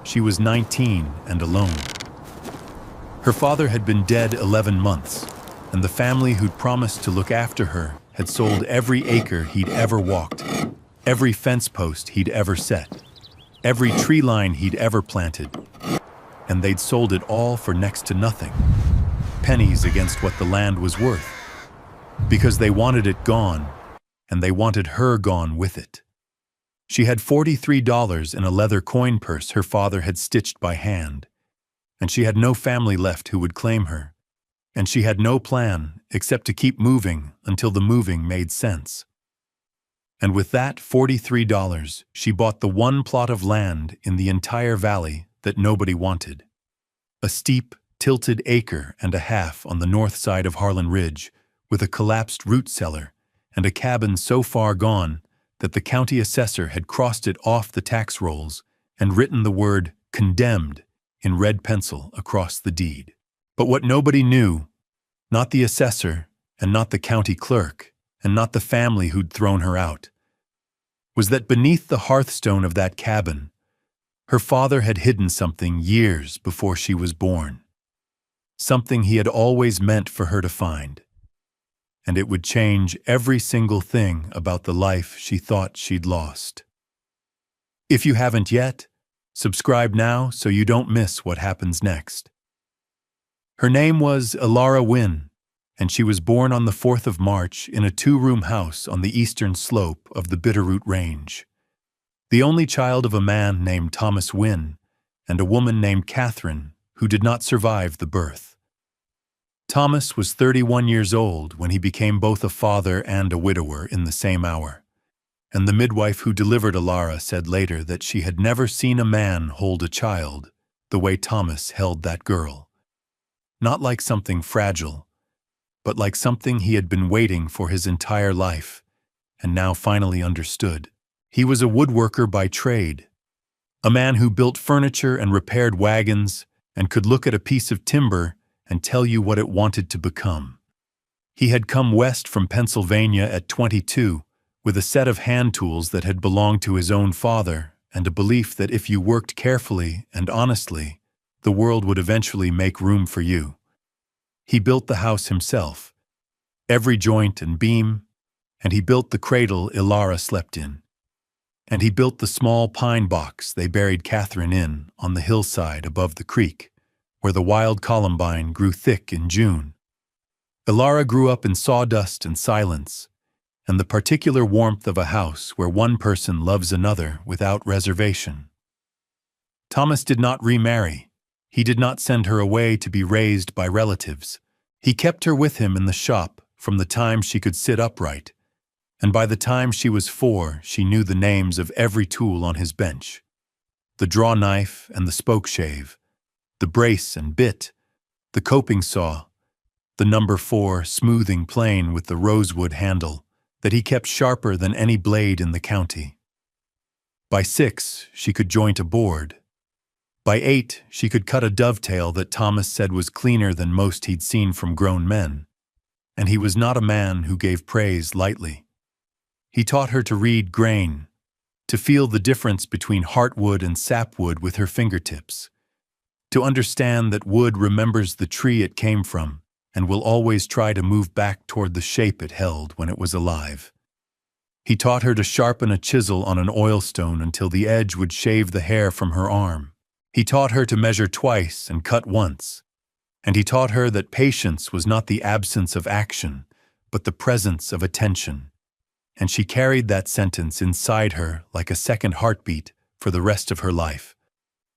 She was 19 and alone. Her father had been dead 11 months, and the family who'd promised to look after her had sold every acre he'd ever walked, every fence post he'd ever set, every tree line he'd ever planted, and they'd sold it all for next to nothing, pennies against what the land was worth, because they wanted it gone, and they wanted her gone with it. She had $43 in a leather coin purse her father had stitched by hand, and she had no family left who would claim her, and she had no plan except to keep moving until the moving made sense. And with that $43, she bought the one plot of land in the entire valley that nobody wanted. A steep, tilted acre and a half on the north side of Harlan Ridge, with a collapsed root cellar and a cabin so far gone that the county assessor had crossed it off the tax rolls and written the word condemned in red pencil across the deed. But what nobody knew, not the assessor and not the county clerk and not the family who'd thrown her out, was that beneath the hearthstone of that cabin, her father had hidden something years before she was born, something he had always meant for her to find, and it would change every single thing about the life she thought she'd lost. If you haven't yet, subscribe now so you don't miss what happens next. Her name was Ilara Wynne, and she was born on the 4th of March in a 2-room house on the eastern slope of the Bitterroot Range. The only child of a man named Thomas Wynne and a woman named Catherine, who did not survive the birth. Thomas was 31 years old when he became both a father and a widower in the same hour, and the midwife who delivered Ilara said later that she had never seen a man hold a child the way Thomas held that girl. Not like something fragile, but like something he had been waiting for his entire life, and now finally understood. He was a woodworker by trade, a man who built furniture and repaired wagons and could look at a piece of timber and tell you what it wanted to become. He had come west from Pennsylvania at 22 with a set of hand tools that had belonged to his own father and a belief that if you worked carefully and honestly, the world would eventually make room for you. He built the house himself, every joint and beam, and he built the cradle Ilara slept in. And he built the small pine box they buried Catherine in on the hillside above the creek, where the wild columbine grew thick in June. Ilara grew up in sawdust and silence, and the particular warmth of a house where one person loves another without reservation. Thomas did not remarry. He did not send her away to be raised by relatives. He kept her with him in the shop from the time she could sit upright, and by the time she was 4, she knew the names of every tool on his bench: the draw knife and the spoke shave, the brace and bit, the coping saw, the number 4 smoothing plane with the rosewood handle that he kept sharper than any blade in the county. By 6, she could joint a board. By 8, she could cut a dovetail that Thomas said was cleaner than most he'd seen from grown men, and he was not a man who gave praise lightly. He taught her to read grain, to feel the difference between heartwood and sapwood with her fingertips, to understand that wood remembers the tree it came from and will always try to move back toward the shape it held when it was alive. He taught her to sharpen a chisel on an oilstone until the edge would shave the hair from her arm. He taught her to measure twice and cut once, and he taught her that patience was not the absence of action, but the presence of attention, and she carried that sentence inside her like a second heartbeat for the rest of her life.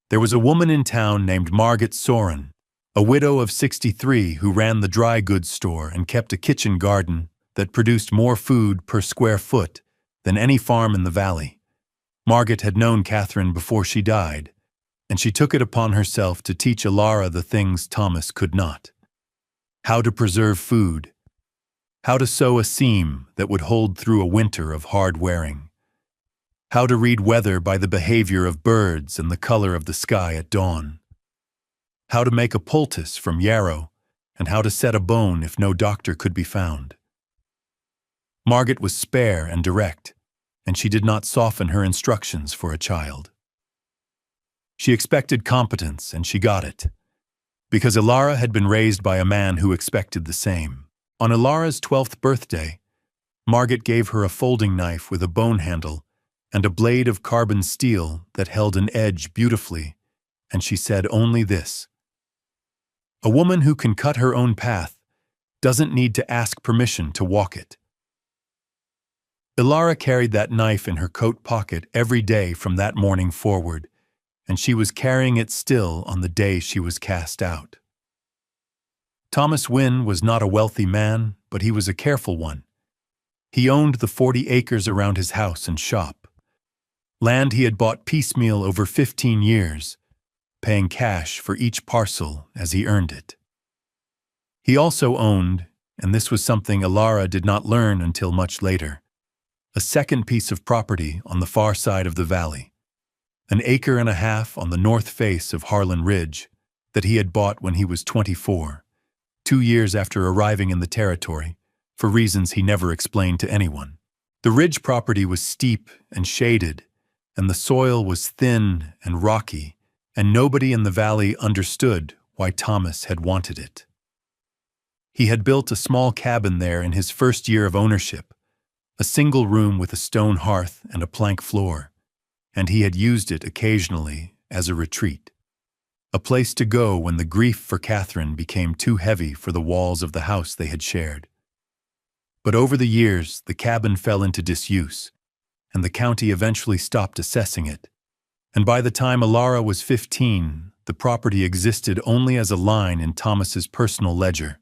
There was a woman in town named Margaret Soren, a widow of 63 who ran the dry goods store and kept a kitchen garden that produced more food per square foot than any farm in the valley. Margaret had known Catherine before she died, and she took it upon herself to teach Ilara the things Thomas could not: how to preserve food, how to sew a seam that would hold through a winter of hard wearing, how to read weather by the behavior of birds and the color of the sky at dawn, how to make a poultice from yarrow, and how to set a bone if no doctor could be found. Margaret was spare and direct, and she did not soften her instructions for a child. She expected competence, and she got it. Because Ilara had been raised by a man who expected the same. On Ilara's 12th birthday, Margaret gave her a folding knife with a bone handle and a blade of carbon steel that held an edge beautifully, and she said only this: "A woman who can cut her own path doesn't need to ask permission to walk it." Ilara carried that knife in her coat pocket every day from that morning forward, and she was carrying it still on the day she was cast out. Thomas Wynne was not a wealthy man, but he was a careful one. He owned the 40 acres around his house and shop, land he had bought piecemeal over 15 years, paying cash for each parcel as he earned it. He also owned, and this was something Ilara did not learn until much later, a second piece of property on the far side of the valley, an acre and a half on the north face of Harlan Ridge that he had bought when he was 24, 2 years after arriving in the territory, for reasons he never explained to anyone. The ridge property was steep and shaded, and the soil was thin and rocky, and nobody in the valley understood why Thomas had wanted it. He had built a small cabin there in his first year of ownership, a single room with a stone hearth and a plank floor, and he had used it occasionally as a retreat, a place to go when the grief for Catherine became too heavy for the walls of the house they had shared. But over the years, the cabin fell into disuse, and the county eventually stopped assessing it. And by the time Ilara was 15, the property existed only as a line in Thomas's personal ledger,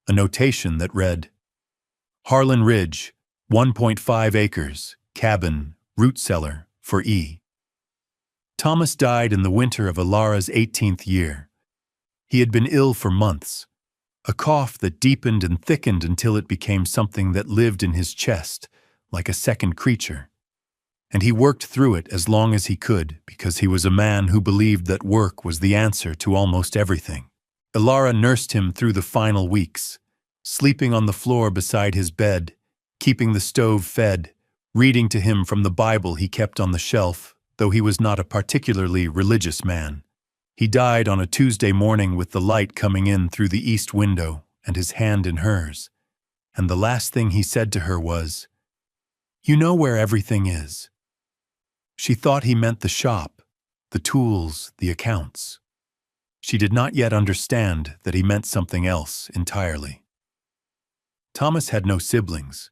a notation that read, "Harlan Ridge, 1.5 acres, cabin, root cellar, for E." Thomas died in the winter of Ilara's 18th year. He had been ill for months, a cough that deepened and thickened until it became something that lived in his chest, like a second creature. And he worked through it as long as he could because he was a man who believed that work was the answer to almost everything. Ilara nursed him through the final weeks, sleeping on the floor beside his bed, keeping the stove fed, reading to him from the Bible he kept on the shelf, though he was not a particularly religious man. He died on a Tuesday morning with the light coming in through the east window and his hand in hers, and the last thing he said to her was, "You know where everything is." She thought he meant the shop, the tools, the accounts. She did not yet understand that he meant something else entirely. Thomas had no siblings,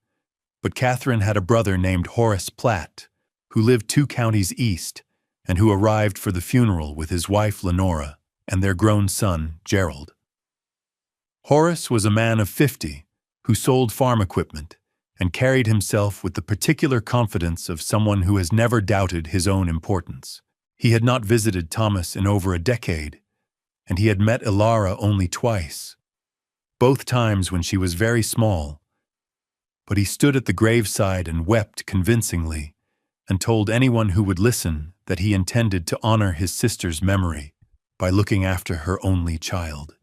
but Catherine had a brother named Horace Platt, who lived 2 counties east and who arrived for the funeral with his wife Lenora and their grown son, Gerald. Horace was a man of 50 who sold farm equipment and carried himself with the particular confidence of someone who has never doubted his own importance. He had not visited Thomas in over a decade, and he had met Ilara only twice, both times when she was very small, but he stood at the graveside and wept convincingly and told anyone who would listen that he intended to honor his sister's memory by looking after her only child.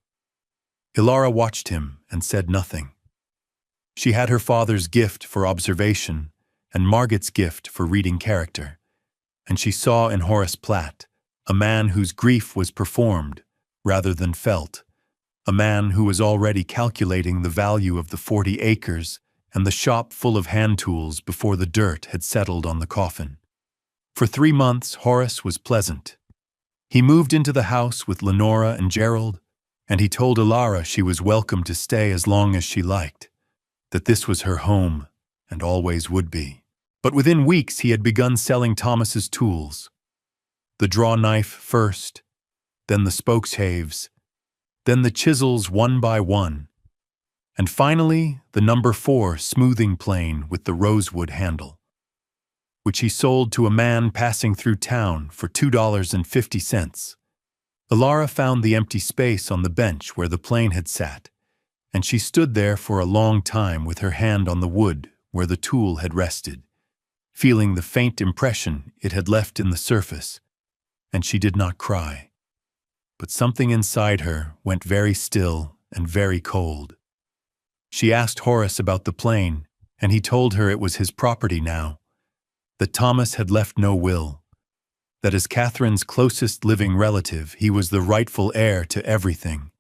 Ilara watched him and said nothing. She had her father's gift for observation and Margaret's gift for reading character, and she saw in Horace Platt a man whose grief was performed rather than felt, a man who was already calculating the value of the 40 acres and the shop full of hand tools before the dirt had settled on the coffin. For 3 months, Horace was pleasant. He moved into the house with Lenora and Gerald, and he told Ilara she was welcome to stay as long as she liked, that this was her home and always would be. But within weeks he had begun selling Thomas's tools. The draw knife first, then the spokeshaves, then the chisels one by one, and finally the number 4 smoothing plane with the rosewood handle, which he sold to a man passing through town for $2.50. Ilara found the empty space on the bench where the plane had sat, and she stood there for a long time with her hand on the wood where the tool had rested, feeling the faint impression it had left in the surface, and she did not cry. But something inside her went very still and very cold. She asked Horace about the plane, and he told her it was his property now, that Thomas had left no will, that as Catherine's closest living relative, he was the rightful heir to everything,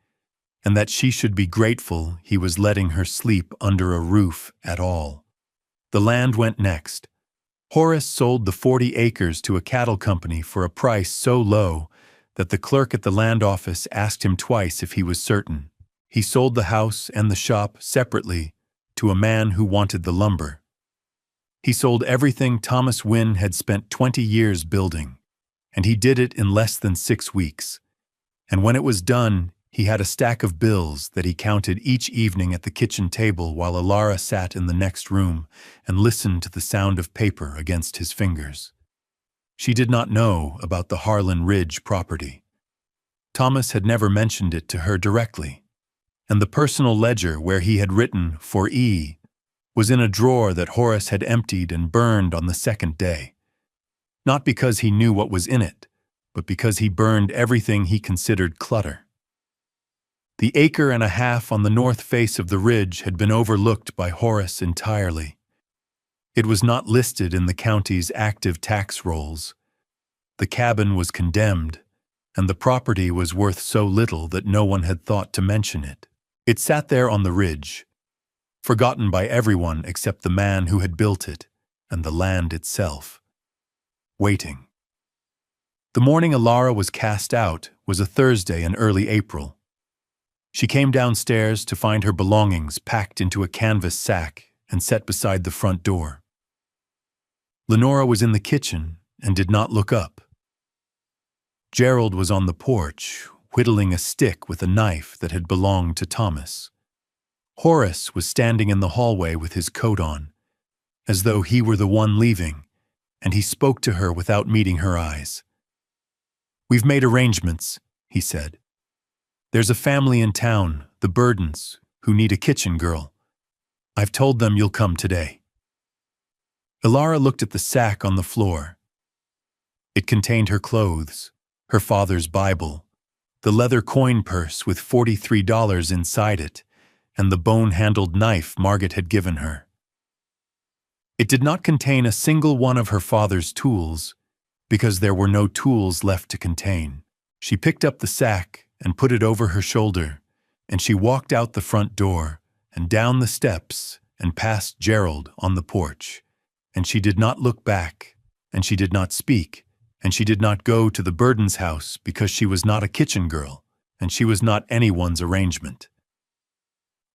and that she should be grateful he was letting her sleep under a roof at all. The land went next. Horace sold the 40 acres to a cattle company for a price so low that the clerk at the land office asked him twice if he was certain. He sold the house and the shop separately to a man who wanted the lumber. He sold everything Thomas Wynne had spent 20 years building, and he did it in less than 6 weeks. And when it was done, he had a stack of bills that he counted each evening at the kitchen table while Alara sat in the next room and listened to the sound of paper against his fingers. She did not know about the Harlan Ridge property. Thomas had never mentioned it to her directly, and the personal ledger where he had written for E was in a drawer that Horace had emptied and burned on the second day. Not because he knew what was in it, but because he burned everything he considered clutter. The acre and a half on the north face of the ridge had been overlooked by Horace entirely. It was not listed in the county's active tax rolls. The cabin was condemned, and the property was worth so little that no one had thought to mention it. It sat there on the ridge, forgotten by everyone except the man who had built it and the land itself, waiting. The morning Alara was cast out was a Thursday in early April. She came downstairs to find her belongings packed into a canvas sack and set beside the front door. Lenora was in the kitchen and did not look up. Gerald was on the porch, whittling a stick with a knife that had belonged to Thomas. Horace was standing in the hallway with his coat on, as though he were the one leaving, and he spoke to her without meeting her eyes. "We've made arrangements," he said. "There's a family in town, the Burdens, who need a kitchen girl. I've told them you'll come today." Alara looked at the sack on the floor. It contained her clothes, her father's Bible, the leather coin purse with $43 inside it, and the bone-handled knife Margaret had given her. It did not contain a single one of her father's tools, because there were no tools left to contain. She picked up the sack and put it over her shoulder, and she walked out the front door and down the steps and past Gerald on the porch, and she did not look back, and she did not speak, and she did not go to the Burdens' house because she was not a kitchen girl, and she was not anyone's arrangement.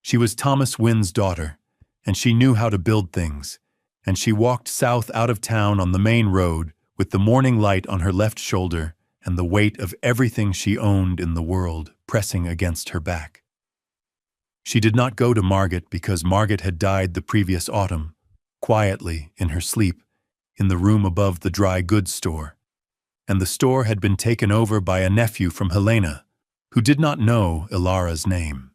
She was Thomas Wynne's daughter, and she knew how to build things, and she walked south out of town on the main road with the morning light on her left shoulder and the weight of everything she owned in the world pressing against her back. She did not go to Margaret because Margaret had died the previous autumn, quietly in her sleep, in the room above the dry goods store, and the store had been taken over by a nephew from Helena, who did not know Ilara's name.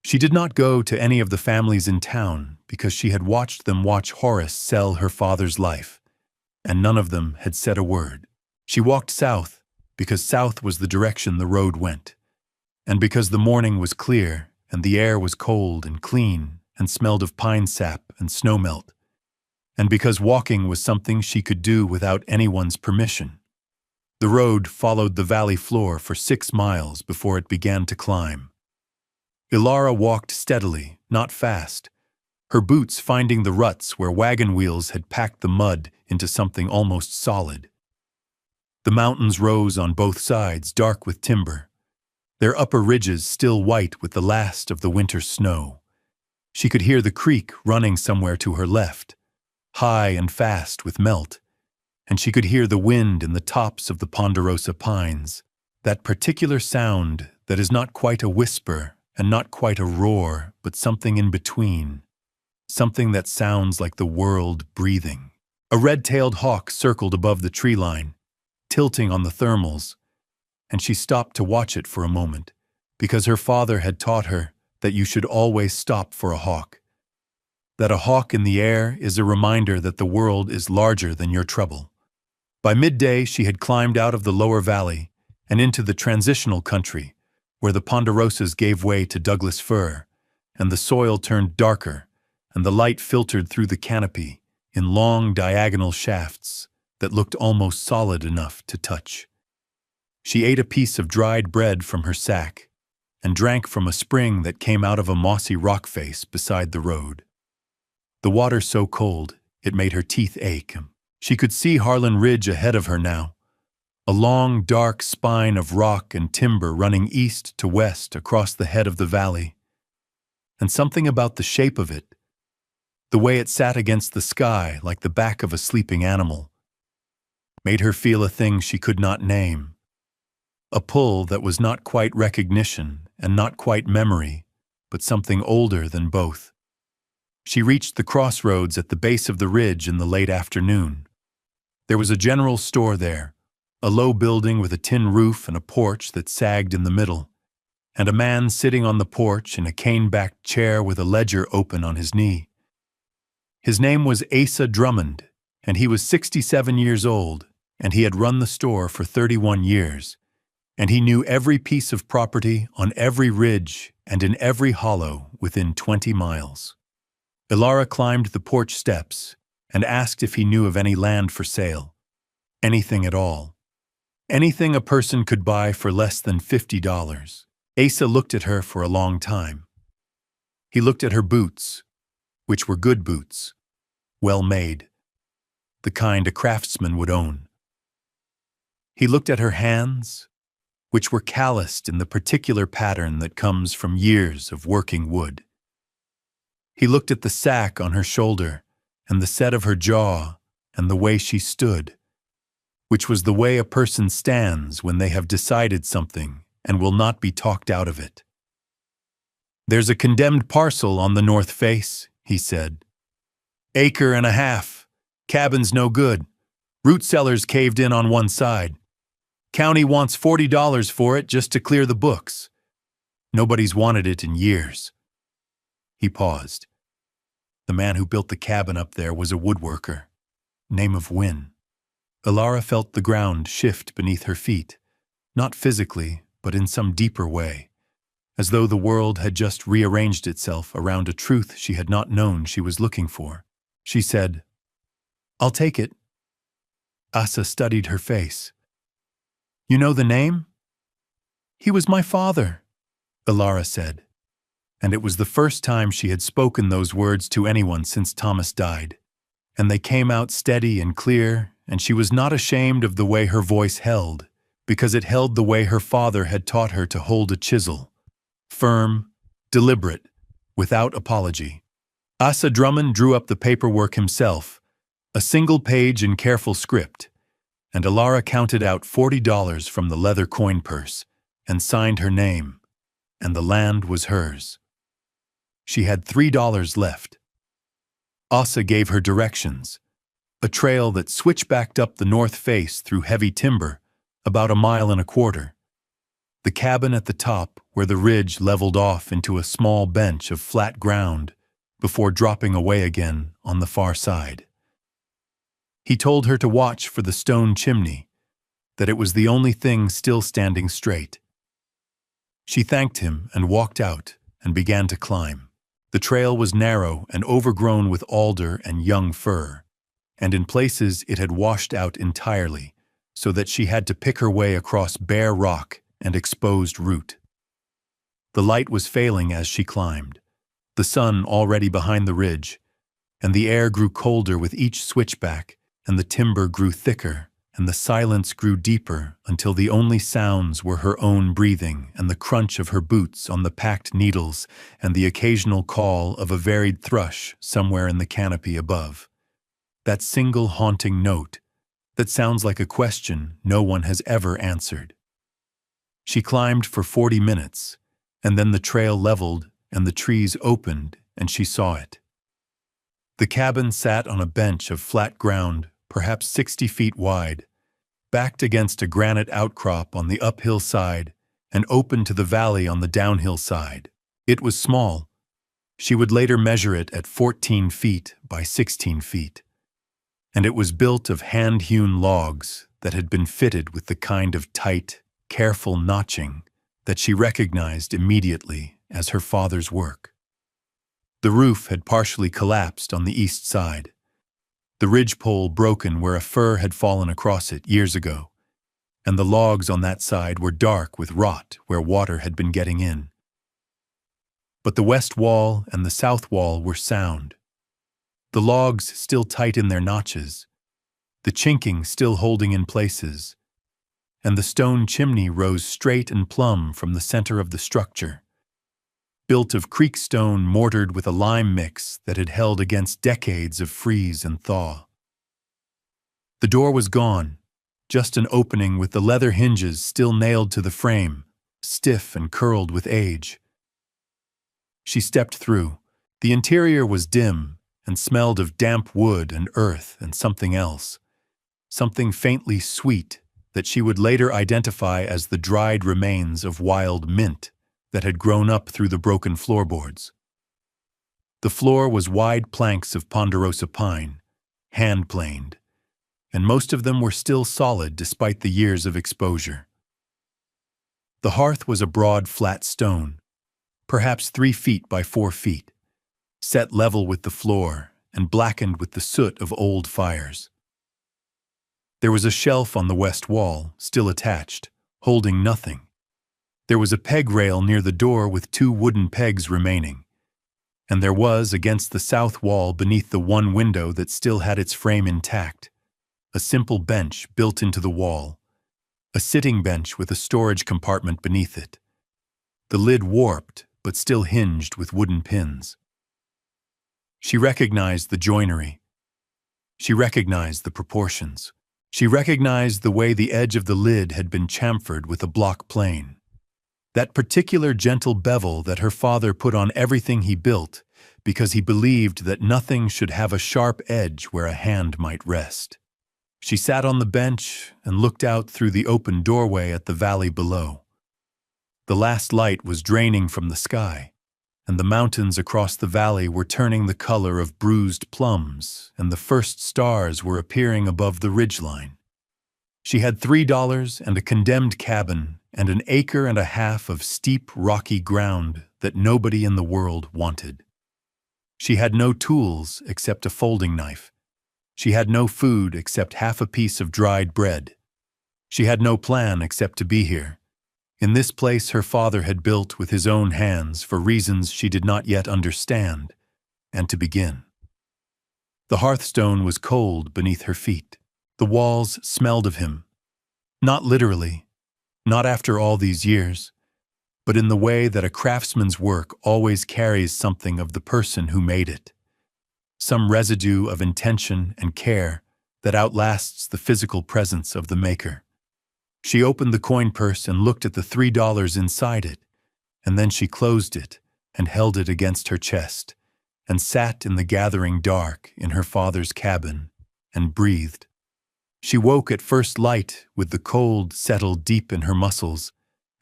She did not go to any of the families in town because she had watched them watch Horace sell her father's life, and none of them had said a word. She walked south because south was the direction the road went, and because the morning was clear and the air was cold and clean and smelled of pine sap and snowmelt, and because walking was something she could do without anyone's permission. The road followed the valley floor for 6 miles before it began to climb. Ilara walked steadily, not fast, her boots finding the ruts where wagon wheels had packed the mud into something almost solid. The mountains rose on both sides, dark with timber, their upper ridges still white with the last of the winter snow. She could hear the creek running somewhere to her left, high and fast with melt, and she could hear the wind in the tops of the ponderosa pines, that particular sound that is not quite a whisper and not quite a roar, but something in between, something that sounds like the world breathing. A red-tailed hawk circled above the tree line, tilting on the thermals, and she stopped to watch it for a moment, because her father had taught her that you should always stop for a hawk, that a hawk in the air is a reminder that the world is larger than your trouble. By midday, she had climbed out of the lower valley and into the transitional country, where the ponderosas gave way to Douglas fir, and the soil turned darker, and the light filtered through the canopy in long diagonal shafts, that looked almost solid enough to touch. She ate a piece of dried bread from her sack and drank from a spring that came out of a mossy rock face beside the road. The water so cold, it made her teeth ache. She could see Harlan Ridge ahead of her now, a long, dark spine of rock and timber running east to west across the head of the valley. And something about the shape of it, the way it sat against the sky like the back of a sleeping animal, made her feel a thing she could not name, a pull that was not quite recognition and not quite memory, but something older than both. She reached the crossroads at the base of the ridge in the late afternoon. There was a general store there, a low building with a tin roof and a porch that sagged in the middle, and a man sitting on the porch in a cane-backed chair with a ledger open on his knee. His name was Asa Drummond, and he was 67 years old, and he had run the store for 31 years, and he knew every piece of property on every ridge and in every hollow within 20 miles. Ilara climbed the porch steps and asked if he knew of any land for sale. Anything at all. Anything a person could buy for less than $50. Asa looked at her for a long time. He looked at her boots, which were good boots, well made, the kind a craftsman would own. He looked at her hands, which were calloused in the particular pattern that comes from years of working wood. He looked at the sack on her shoulder and the set of her jaw and the way she stood, which was the way a person stands when they have decided something and will not be talked out of it. "There's a condemned parcel on the north face," he said. "Acre and a half. Cabin's no good. Root cellars caved in on one side. County wants $40 for it just to clear the books. Nobody's wanted it in years." He paused. The man who built the cabin up there was a woodworker, name of Wynne. Ilara felt the ground shift beneath her feet, not physically, but in some deeper way, as though the world had just rearranged itself around a truth she had not known she was looking for. She said, "I'll take it." Asa studied her face. "You know the name?" "He was my father," Ilara said. And it was the first time she had spoken those words to anyone since Thomas died. And they came out steady and clear, and she was not ashamed of the way her voice held, because it held the way her father had taught her to hold a chisel. Firm, deliberate, without apology. Asa Drummond drew up the paperwork himself, a single page in careful script, and Ilara counted out $40 from the leather coin purse and signed her name, and the land was hers. She had $3 left. Asa gave her directions, a trail that switchbacked up the north face through heavy timber, about 1.25 miles. The cabin at the top where the ridge leveled off into a small bench of flat ground before dropping away again on the far side. He told her to watch for the stone chimney, that it was the only thing still standing straight. She thanked him and walked out and began to climb. The trail was narrow and overgrown with alder and young fir, and in places it had washed out entirely, so that she had to pick her way across bare rock and exposed root. The light was failing as she climbed, the sun already behind the ridge, and the air grew colder with each switchback, and the timber grew thicker, and the silence grew deeper until the only sounds were her own breathing and the crunch of her boots on the packed needles and the occasional call of a varied thrush somewhere in the canopy above. That single haunting note that sounds like a question no one has ever answered. She climbed for 40 minutes, and then the trail leveled and the trees opened and she saw it. The cabin sat on a bench of flat ground, perhaps 60 feet wide, backed against a granite outcrop on the uphill side and open to the valley on the downhill side. It was small. She would later measure it at 14 feet by 16 feet. And it was built of hand-hewn logs that had been fitted with the kind of tight, careful notching that she recognized immediately as her father's work. The roof had partially collapsed on the east side. the ridgepole broken where a fir had fallen across it years ago, and the logs on that side were dark with rot where water had been getting in. But the west wall and the south wall were sound, the logs still tight in their notches, the chinking still holding in places, and the stone chimney rose straight and plumb from the center of the structure, built of creek stone mortared with a lime mix that had held against decades of freeze and thaw. The door was gone, just an opening with the leather hinges still nailed to the frame, stiff and curled with age. She stepped through. The interior was dim and smelled of damp wood and earth and something else, something faintly sweet that she would later identify as the dried remains of wild mint that had grown up through the broken floorboards. The floor was wide planks of ponderosa pine, hand-planed, and most of them were still solid despite the years of exposure. The hearth was a broad, flat stone, perhaps 3 feet by 4 feet, set level with the floor and blackened with the soot of old fires. There was a shelf on the west wall, still attached, holding nothing. There was a peg rail near the door with 2 wooden pegs remaining, and there was, against the south wall beneath the one window that still had its frame intact, a simple bench built into the wall, a sitting bench with a storage compartment beneath it, the lid warped but still hinged with wooden pins. She recognized the joinery. She recognized the proportions. She recognized the way the edge of the lid had been chamfered with a block plane. That particular gentle bevel that her father put on everything he built because he believed that nothing should have a sharp edge where a hand might rest. She sat on the bench and looked out through the open doorway at the valley below. The last light was draining from the sky, and the mountains across the valley were turning the color of bruised plums, and the first stars were appearing above the ridgeline. She had $3 and a condemned cabin and an acre and a half of steep, rocky ground that nobody in the world wanted. She had no tools except a folding knife. She had no food except half a piece of dried bread. She had no plan except to be here, in this place her father had built with his own hands for reasons she did not yet understand, and to begin. The hearthstone was cold beneath her feet. The walls smelled of him. Not literally, not after all these years, but in the way that a craftsman's work always carries something of the person who made it, some residue of intention and care that outlasts the physical presence of the maker. She opened the coin purse and looked at the $3 inside it, and then she closed it and held it against her chest, and sat in the gathering dark in her father's cabin and breathed. She woke at first light with the cold settled deep in her muscles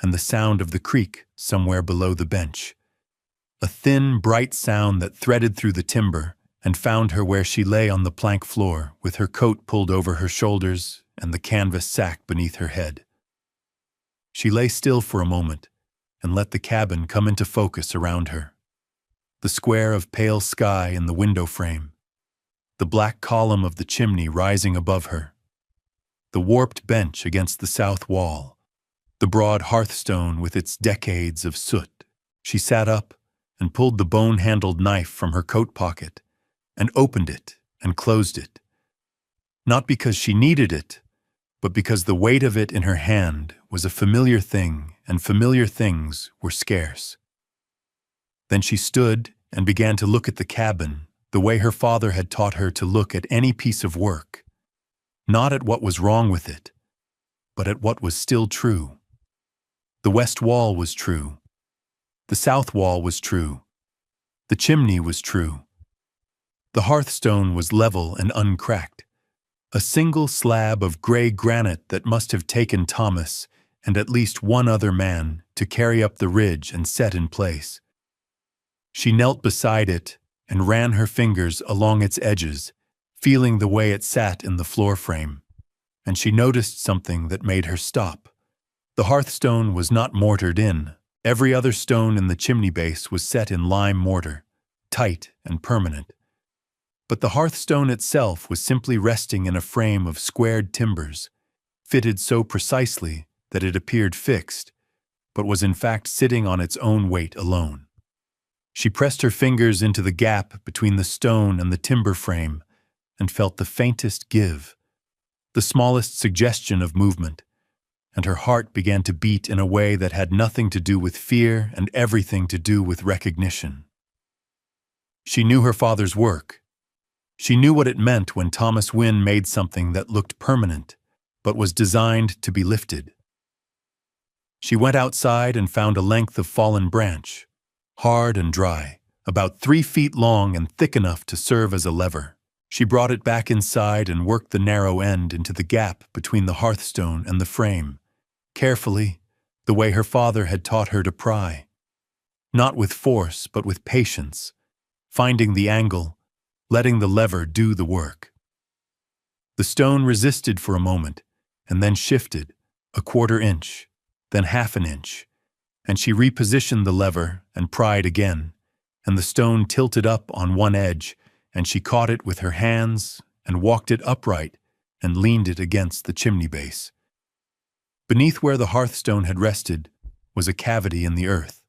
and the sound of the creek somewhere below the bench. A thin, bright sound that threaded through the timber and found her where she lay on the plank floor with her coat pulled over her shoulders and the canvas sack beneath her head. She lay still for a moment and let the cabin come into focus around her. The square of pale sky in the window frame, the black column of the chimney rising above her, the warped bench against the south wall, the broad hearthstone with its decades of soot. She sat up and pulled the bone-handled knife from her coat pocket and opened it and closed it. Not because she needed it, but because the weight of it in her hand was a familiar thing, and familiar things were scarce. Then she stood and began to look at the cabin the way her father had taught her to look at any piece of work, not at what was wrong with it, but at what was still true. The west wall was true. The south wall was true. The chimney was true. The hearthstone was level and uncracked, a single slab of gray granite that must have taken Thomas and at least one other man to carry up the ridge and set in place. She knelt beside it and ran her fingers along its edges, feeling the way it sat in the floor frame, and she noticed something that made her stop. The hearthstone was not mortared in. Every other stone in the chimney base was set in lime mortar, tight and permanent. But the hearthstone itself was simply resting in a frame of squared timbers, fitted so precisely that it appeared fixed, but was in fact sitting on its own weight alone. She pressed her fingers into the gap between the stone and the timber frame and felt the faintest give, the smallest suggestion of movement, and her heart began to beat in a way that had nothing to do with fear and everything to do with recognition. She knew her father's work. She knew what it meant when Thomas Wynne made something that looked permanent, but was designed to be lifted. She went outside and found a length of fallen branch, hard and dry, about 3 feet long and thick enough to serve as a lever. She brought it back inside and worked the narrow end into the gap between the hearthstone and the frame, carefully, the way her father had taught her to pry. Not with force, but with patience, finding the angle, letting the lever do the work. The stone resisted for a moment, and then shifted, a 1/4 inch, then 1/2 inch, and she repositioned the lever and pried again, and the stone tilted up on one edge, and she caught it with her hands and walked it upright and leaned it against the chimney base. Beneath where the hearthstone had rested was a cavity in the earth,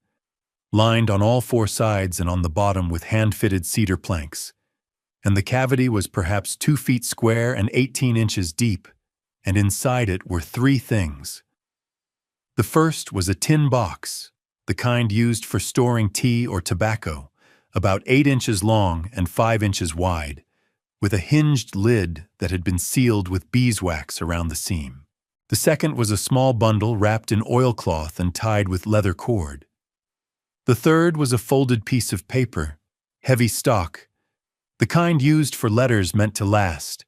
lined on all 4 sides and on the bottom with hand-fitted cedar planks, and the cavity was perhaps 2 feet square and 18 inches deep, and inside it were 3 things. The first was a tin box, the kind used for storing tea or tobacco, about 8 inches long and 5 inches wide, with a hinged lid that had been sealed with beeswax around the seam. The second was a small bundle wrapped in oilcloth and tied with leather cord. The third was a folded piece of paper, heavy stock, the kind used for letters meant to last,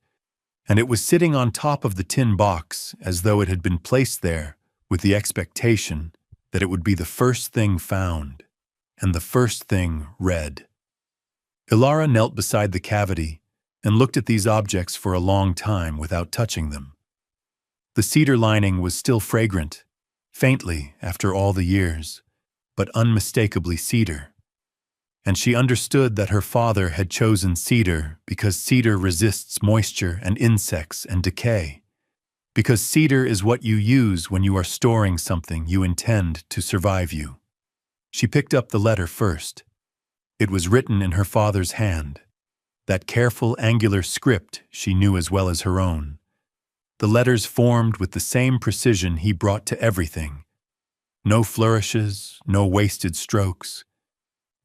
and it was sitting on top of the tin box as though it had been placed there with the expectation that it would be the first thing found and the first thing read. Ilara knelt beside the cavity and looked at these objects for a long time without touching them. The cedar lining was still fragrant, faintly after all the years, but unmistakably cedar. And she understood that her father had chosen cedar because cedar resists moisture and insects and decay, because cedar is what you use when you are storing something you intend to survive you. She picked up the letter first. It was written in her father's hand, that careful angular script she knew as well as her own. The letters formed with the same precision he brought to everything. No flourishes, no wasted strokes.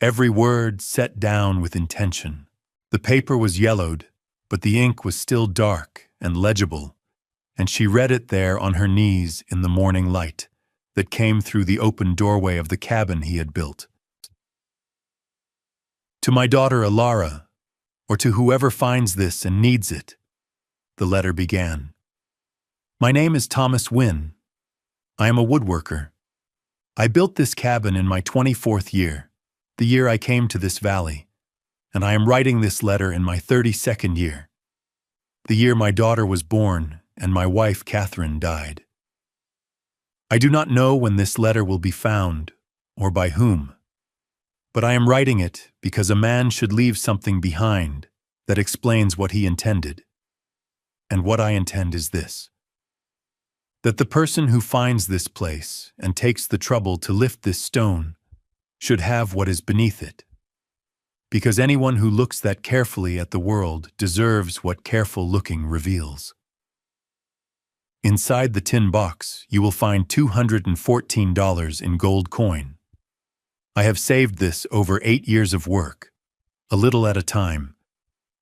Every word set down with intention. The paper was yellowed, but the ink was still dark and legible, and she read it there on her knees in the morning light that came through the open doorway of the cabin he had built. To my daughter Ilara, or to whoever finds this and needs it, the letter began. My name is Thomas Wynne. I am a woodworker. I built this cabin in my 24th year, the year I came to this valley, and I am writing this letter in my 32nd year, the year my daughter was born and my wife Catherine died. I do not know when this letter will be found, or by whom, but I am writing it because a man should leave something behind that explains what he intended. And what I intend is this: that the person who finds this place and takes the trouble to lift this stone should have what is beneath it. Because anyone who looks that carefully at the world deserves what careful looking reveals. Inside the tin box, you will find $214 in gold coin. I have saved this over 8 years of work, a little at a time,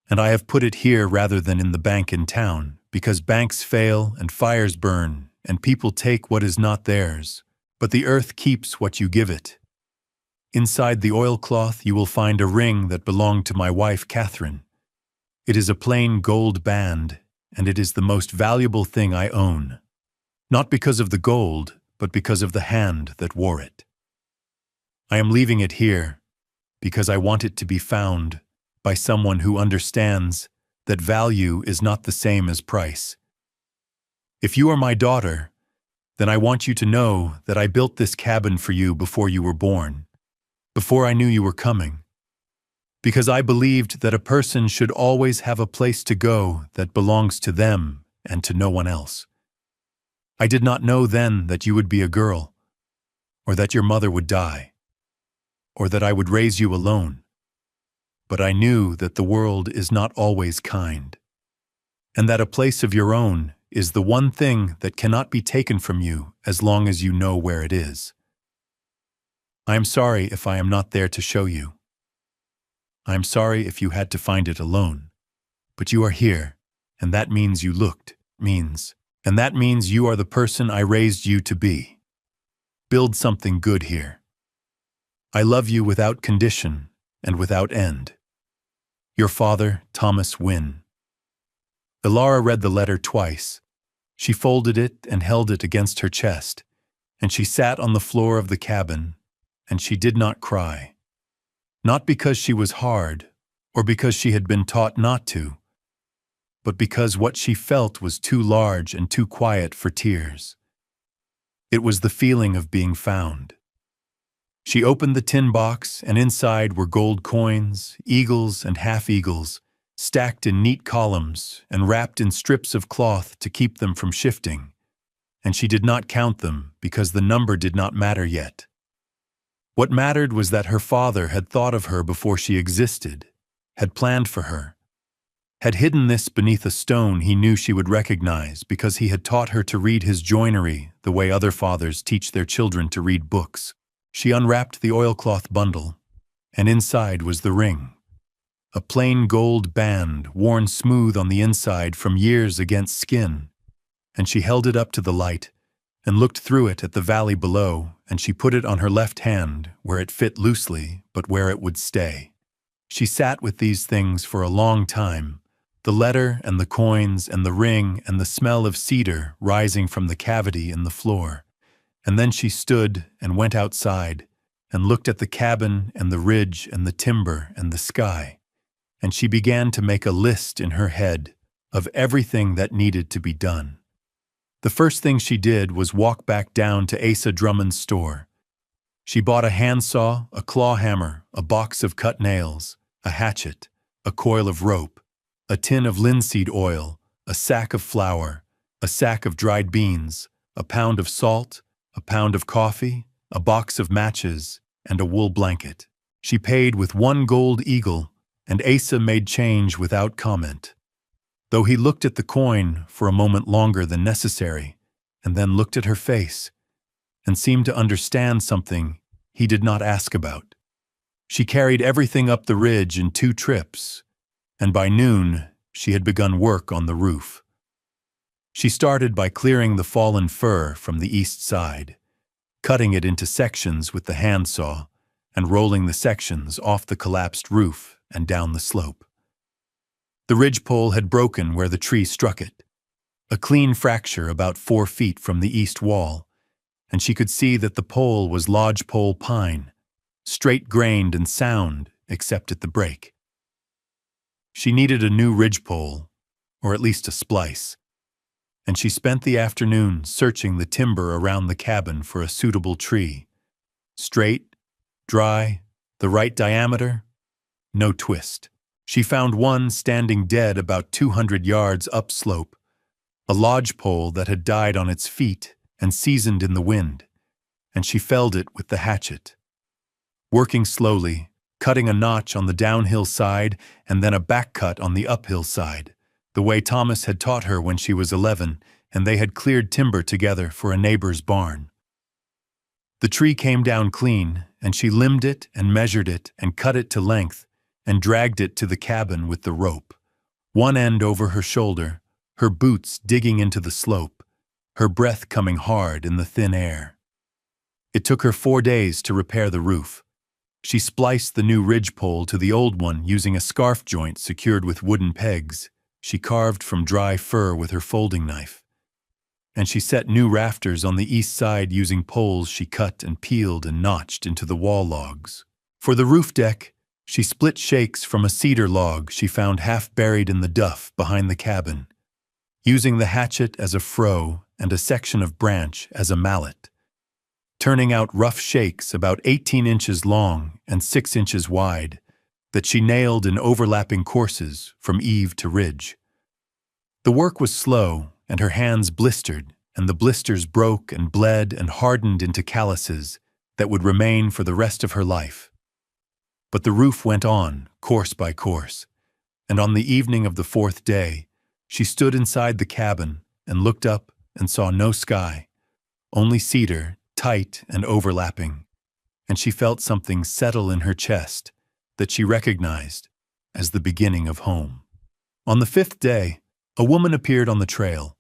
and I have put it here rather than in the bank in town, because banks fail and fires burn and people take what is not theirs, but the earth keeps what you give it. Inside the oilcloth you will find a ring that belonged to my wife Catherine. It is a plain gold band, and it is the most valuable thing I own, not because of the gold, but because of the hand that wore it. I am leaving it here because I want it to be found by someone who understands that value is not the same as price. If you are my daughter, then I want you to know that I built this cabin for you before you were born, before I knew you were coming. because I believed that a person should always have a place to go that belongs to them and to no one else. I did not know then that you would be a girl, or that your mother would die, or that I would raise you alone. But I knew that the world is not always kind, and that a place of your own is the one thing that cannot be taken from you as long as you know where it is. I am sorry if I am not there to show you. I am sorry if you had to find it alone, but you are here, and that means you and that means you are the person I raised you to be. Build something good here. I love you without condition and without end. Your father, Thomas Wynne. Ilara read the letter twice. She folded it and held it against her chest, and she sat on the floor of the cabin, and she did not cry. Not because she was hard, or because she had been taught not to, but because what she felt was too large and too quiet for tears. It was the feeling of being found. She opened the tin box, and inside were gold coins, eagles and half-eagles, stacked in neat columns and wrapped in strips of cloth to keep them from shifting, and she did not count them because the number did not matter yet. What mattered was that her father had thought of her before she existed, had planned for her, had hidden this beneath a stone he knew she would recognize because he had taught her to read his joinery the way other fathers teach their children to read books. She unwrapped the oilcloth bundle, and inside was the ring, a plain gold band worn smooth on the inside from years against skin, and she held it up to the light and looked through it at the valley below, and she put it on her left hand, where it fit loosely, but where it would stay. She sat with these things for a long time, the letter and the coins and the ring and the smell of cedar rising from the cavity in the floor. And then she stood and went outside and looked at the cabin and the ridge and the timber and the sky, and she began to make a list in her head of everything that needed to be done. The first thing she did was walk back down to Asa Drummond's store. She bought a handsaw, a claw hammer, a box of cut nails, a hatchet, a coil of rope, a tin of linseed oil, a sack of flour, a sack of dried beans, a pound of salt, a pound of coffee, a box of matches, and a wool blanket. She paid with 1 gold eagle, and Asa made change without comment. Though he looked at the coin for a moment longer than necessary, and then looked at her face, and seemed to understand something he did not ask about. She carried everything up the ridge in 2 trips, and by noon she had begun work on the roof. She started by clearing the fallen fir from the east side, cutting it into sections with the handsaw, and rolling the sections off the collapsed roof and down the slope. The ridgepole had broken where the tree struck it, a clean fracture about 4 feet from the east wall, and she could see that the pole was lodgepole pine, straight-grained and sound except at the break. She needed a new ridgepole, or at least a splice, and she spent the afternoon searching the timber around the cabin for a suitable tree. Straight, dry, the right diameter, no twist. She found one standing dead about 200 yards upslope, a lodgepole that had died on its feet and seasoned in the wind, and she felled it with the hatchet. Working slowly, cutting a notch on the downhill side and then a back cut on the uphill side, the way Thomas had taught her when she was 11, and they had cleared timber together for a neighbor's barn. The tree came down clean, and she limbed it and measured it and cut it to length and dragged it to the cabin with the rope, one end over her shoulder, her boots digging into the slope, her breath coming hard in the thin air. It took her 4 days to repair the roof. She spliced the new ridgepole to the old one using a scarf joint secured with wooden pegs she carved from dry fir with her folding knife. And she set new rafters on the east side using poles she cut and peeled and notched into the wall logs. For the roof deck, she split shakes from a cedar log she found half buried in the duff behind the cabin, using the hatchet as a froe and a section of branch as a mallet, turning out rough shakes about 18 inches long and 6 inches wide, that she nailed in overlapping courses from eave to ridge. The work was slow, and her hands blistered, and the blisters broke and bled and hardened into calluses that would remain for the rest of her life. But the roof went on, course by course, and on the evening of the fourth day, she stood inside the cabin and looked up and saw no sky, only cedar, tight and overlapping, and she felt something settle in her chest that she recognized as the beginning of home. On the fifth day, a woman appeared on the trail.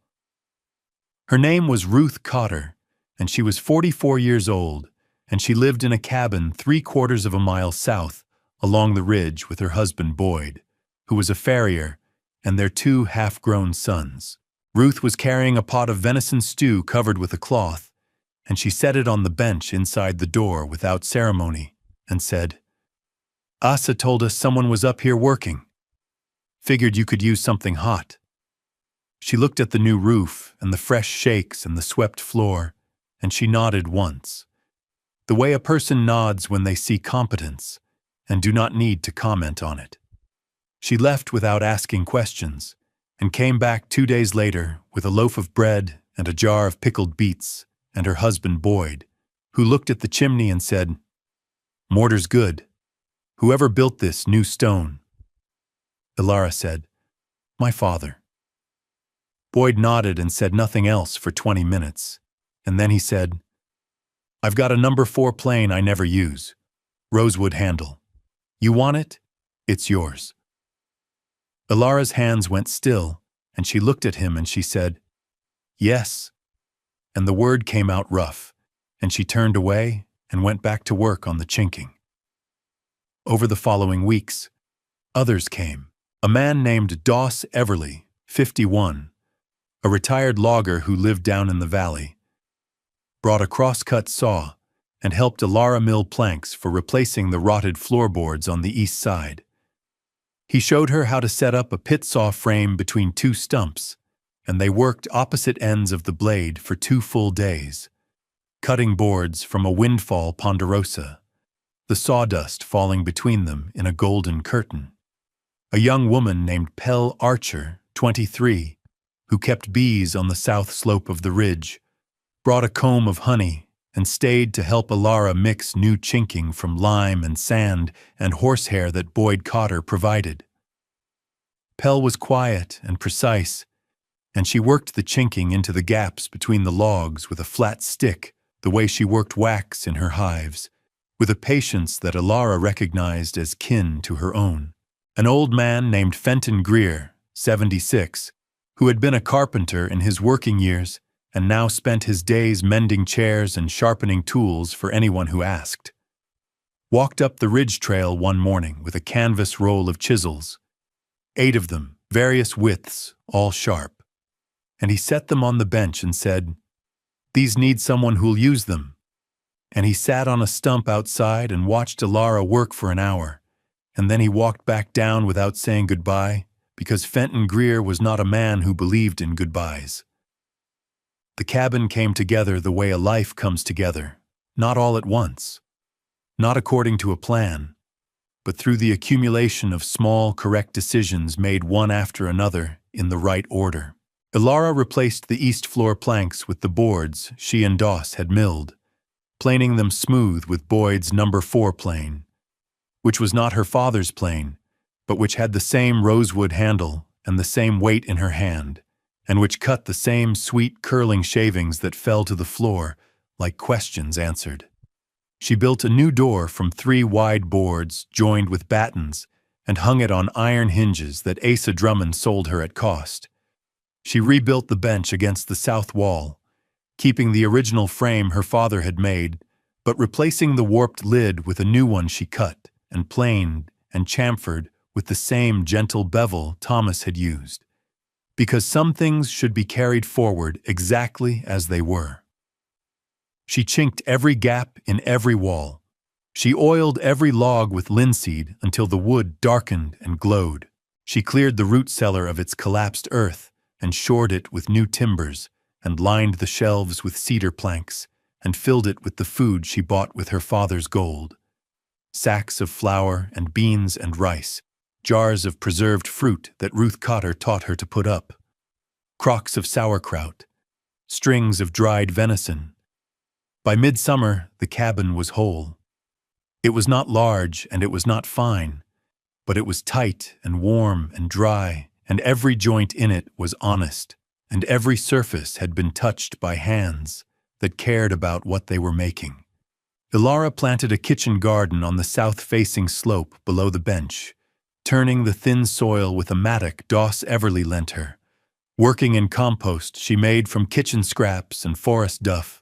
Her name was Ruth Cotter, and she was 44 years old, and she lived in a cabin 3/4 of a mile south along the ridge with her husband Boyd, who was a farrier, and their 2 half-grown sons. Ruth was carrying a pot of venison stew covered with a cloth, and she set it on the bench inside the door without ceremony and said, "Asa told us someone was up here working. Figured you could use something hot." She looked at the new roof and the fresh shakes and the swept floor, and she nodded once, the way a person nods when they see competence and do not need to comment on it. She left without asking questions and came back 2 days later with a loaf of bread and a jar of pickled beets and her husband Boyd, who looked at the chimney and said, "Mortar's good. Whoever built this new stone?" Ilara said, "My father." Boyd nodded and said nothing else for 20 minutes, and then he said, "I've got a number 4 plane I never use. Rosewood handle. You want it? It's yours." Ilara's hands went still, and she looked at him and she said, "Yes." And the word came out rough, and she turned away and went back to work on the chinking. Over the following weeks, others came. A man named Doss Everly, 51, a retired logger who lived down in the valley, brought a cross-cut saw and helped Ilara mill planks for replacing the rotted floorboards on the east side. He showed her how to set up a pit saw frame between 2 stumps, and they worked opposite ends of the blade for 2 full days, cutting boards from a windfall ponderosa, the sawdust falling between them in a golden curtain. A young woman named Pell Archer, 23, who kept bees on the south slope of the ridge, brought a comb of honey and stayed to help Ilara mix new chinking from lime and sand and horsehair that Boyd Cotter provided. Pell was quiet and precise, and she worked the chinking into the gaps between the logs with a flat stick, the way she worked wax in her hives, with a patience that Ilara recognized as kin to her own. An old man named Fenton Greer, 76, who had been a carpenter in his working years and now spent his days mending chairs and sharpening tools for anyone who asked, walked up the ridge trail one morning with a canvas roll of chisels, 8 of them, various widths, all sharp, and he set them on the bench and said, "These need someone who'll use them." And he sat on a stump outside and watched Ilara work for an hour, and then he walked back down without saying goodbye, because Fenton Greer was not a man who believed in goodbyes. The cabin came together the way a life comes together, not all at once, not according to a plan, but through the accumulation of small, correct decisions made one after another in the right order. Ilara replaced the east floor planks with the boards she and Doss had milled, planing them smooth with Boyd's number 4 plane, which was not her father's plane, but which had the same rosewood handle and the same weight in her hand, and which cut the same sweet curling shavings that fell to the floor like questions answered. She built a new door from 3 wide boards joined with battens and hung it on iron hinges that Asa Drummond sold her at cost. She rebuilt the bench against the south wall, keeping the original frame her father had made, but replacing the warped lid with a new one she cut and planed and chamfered with the same gentle bevel Thomas had used, because some things should be carried forward exactly as they were. She chinked every gap in every wall. She oiled every log with linseed until the wood darkened and glowed. She cleared the root cellar of its collapsed earth and shored it with new timbers and lined the shelves with cedar planks and filled it with the food she bought with her father's gold. sacks of flour and beans and rice, jars of preserved fruit that Ruth Cotter taught her to put up, crocks of sauerkraut, strings of dried venison. By midsummer, the cabin was whole. It was not large and it was not fine, but it was tight and warm and dry, and every joint in it was honest, and every surface had been touched by hands that cared about what they were making. Ilara planted a kitchen garden on the south-facing slope below the bench, turning the thin soil with a mattock Doss Everly lent her. Working in compost she made from kitchen scraps and forest duff,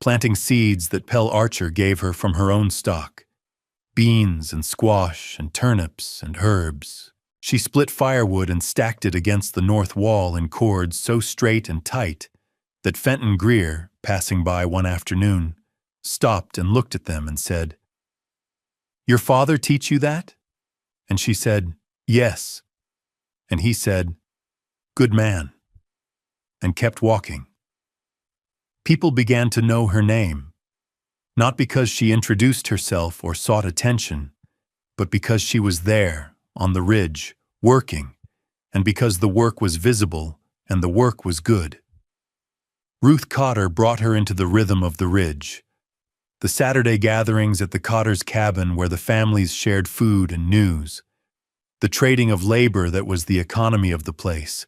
planting seeds that Pell Archer gave her from her own stock, beans and squash and turnips and herbs. She split firewood and stacked it against the north wall in cords so straight and tight that Fenton Greer, passing by one afternoon, stopped and looked at them and said, "Your father teach you that?" And she said, "Yes." And he said, "Good man," and kept walking. People began to know her name, not because she introduced herself or sought attention, but because she was there, on the ridge, working, and because the work was visible and the work was good. Ruth Cotter brought her into the rhythm of the ridge. The Saturday gatherings at the Cotters' cabin where the families shared food and news. The trading of labor that was the economy of the place.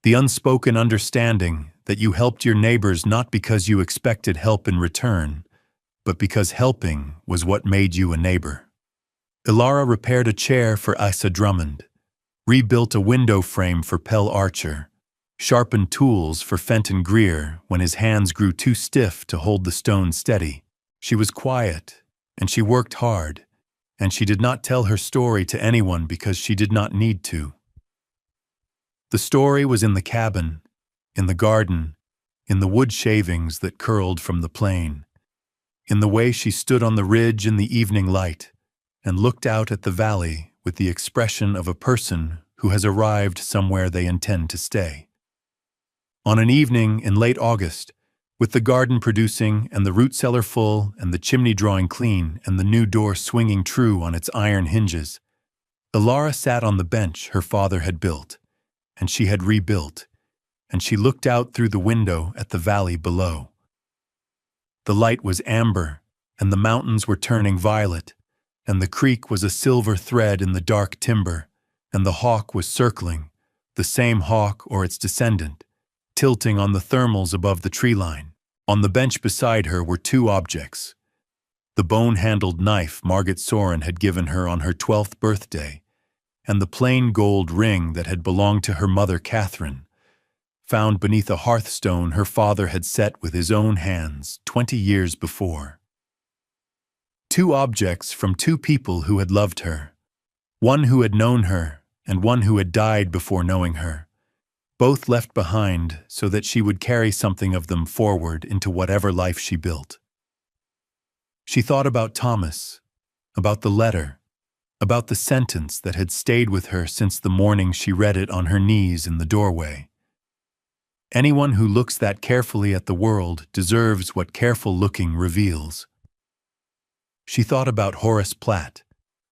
The unspoken understanding that you helped your neighbors not because you expected help in return, but because helping was what made you a neighbor. Ilara repaired a chair for Isa Drummond, rebuilt a window frame for Pell Archer, sharpened tools for Fenton Greer when his hands grew too stiff to hold the stone steady. She was quiet, and she worked hard, and she did not tell her story to anyone because she did not need to. The story was in the cabin, in the garden, in the wood shavings that curled from the plain, in the way she stood on the ridge in the evening light and looked out at the valley with the expression of a person who has arrived somewhere they intend to stay. On an evening in late August, with the garden producing and the root cellar full and the chimney drawing clean and the new door swinging true on its iron hinges, Ilara sat on the bench her father had built, and she had rebuilt, and she looked out through the window at the valley below. The light was amber, and the mountains were turning violet, and the creek was a silver thread in the dark timber, and the hawk was circling, the same hawk or its descendant, tilting on the thermals above the tree line. On the bench beside her were two objects: the bone-handled knife Margaret Soren had given her on her 12th birthday, and the plain gold ring that had belonged to her mother Catherine, found beneath a hearthstone her father had set with his own hands 20 years before. Two objects from two people who had loved her, one who had known her and one who had died before knowing her, both left behind so that she would carry something of them forward into whatever life she built. She thought about Thomas, about the letter, about the sentence that had stayed with her since the morning she read it on her knees in the doorway. Anyone who looks that carefully at the world deserves what careful looking reveals. She thought about Horace Platt,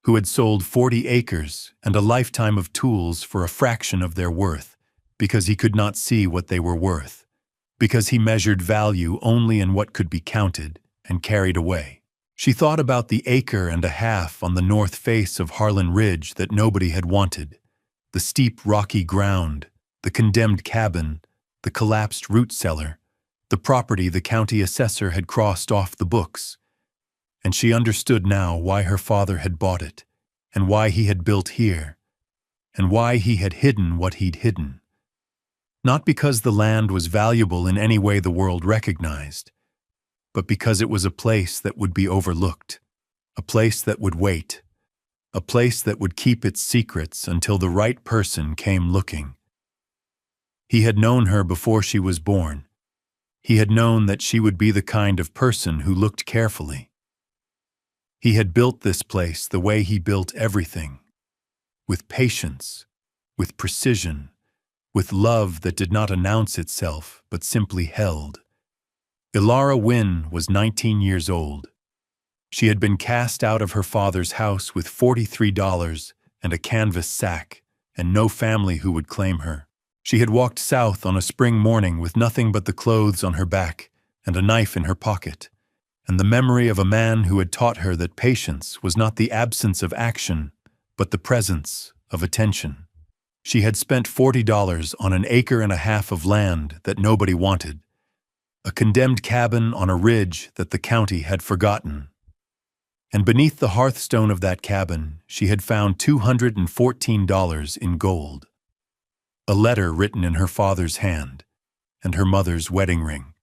who had sold 40 acres and a lifetime of tools for a fraction of their worth, because he could not see what they were worth, because he measured value only in what could be counted and carried away. She thought about the acre and a half on the north face of Harlan Ridge that nobody had wanted, the steep rocky ground, the condemned cabin, the collapsed root cellar, the property the county assessor had crossed off the books. And she understood now why her father had bought it, and why he had built here, and why he had hidden what he'd hidden. Not because the land was valuable in any way the world recognized, but because it was a place that would be overlooked, a place that would wait, a place that would keep its secrets until the right person came looking. He had known her before she was born. He had known that she would be the kind of person who looked carefully. He had built this place the way he built everything, with patience, with precision, with love that did not announce itself but simply held. Ilara Wynne was 19 years old. She had been cast out of her father's house with $43 and a canvas sack, and no family who would claim her. She had walked south on a spring morning with nothing but the clothes on her back and a knife in her pocket, and the memory of a man who had taught her that patience was not the absence of action, but the presence of attention. She had spent $40 on an acre and a half of land that nobody wanted, a condemned cabin on a ridge that the county had forgotten. And beneath the hearthstone of that cabin, she had found $214 in gold. A letter written in her father's hand, and her mother's wedding ring.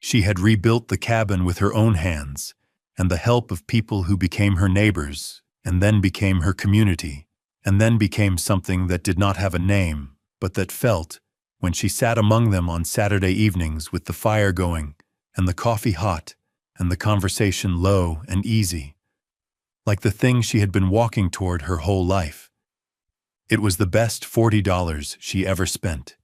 She had rebuilt the cabin with her own hands, and the help of people who became her neighbors, and then became her community, and then became something that did not have a name, but that felt, when she sat among them on Saturday evenings with the fire going, and the coffee hot, and the conversation low and easy, like the thing she had been walking toward her whole life. It was the best $40 she ever spent.